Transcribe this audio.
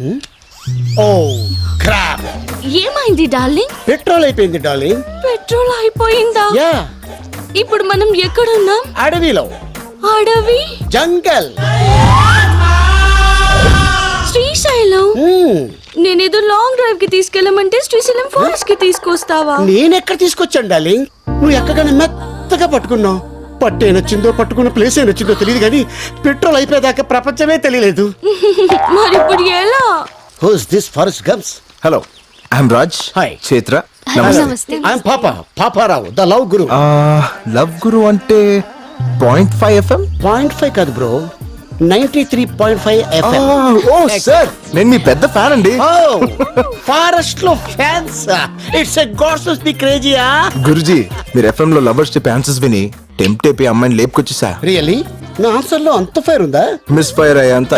ఓ crop. ఏమైంది darling? Petrol అయిపోయింది darling. Petrol అయిపోయిందా? యా, ఇప్పుడు మనం ఎక్కడున్నాం? అడవిలో. అడవి? జంగల్. శ్రీశైలం. నేనేదో లాంగ్ డ్రైవ్ కి తీసుకెళ్ళమంటే శ్రీశైలం ఫారెస్ట్ కి తీసుకొస్తావా? నేనెక్కడ తీసుకొచ్చాను డార్లింగ్? నువ్వు ఎక్కగానే మెత్తగా పట్టుకున్నావు. పట్టు నచ్చిందో పట్టుకున్న ప్లేస్ ఏ నచ్చిందో తెలియదు కానీ పెట్రోల్ అయిపోయేదాకా ప్రపంచమే తెలియలేదు. మరి ఇప్పుడు ఎలా? Who's this Forrest Gump? Hello, I'm Raj. Hi. Chaitra. నమస్తే. I'm Paparao the love guru. Love guru అంటే 0.5 FM. 0.5 కాదు బ్రో, 93.5 FM. ఓ సార్, నేను మీ పెద్ద ఫ్యాన్ అండి. ఫారెస్ట్ లో fans. It's a gods be క్రేజీయా. గురుజీ, మీరు FM లో లవర్స్ చెప్పే ఆన్సర్స్ విని టెంప్ట్ అయిపోయి అమ్మాయిని లేపుకొచ్చేసా. రియల్లీ? నా ఆన్సర్ లో అంత ఫైర్ ఉందా? మిస్ ఫైర్ అయ్యేంత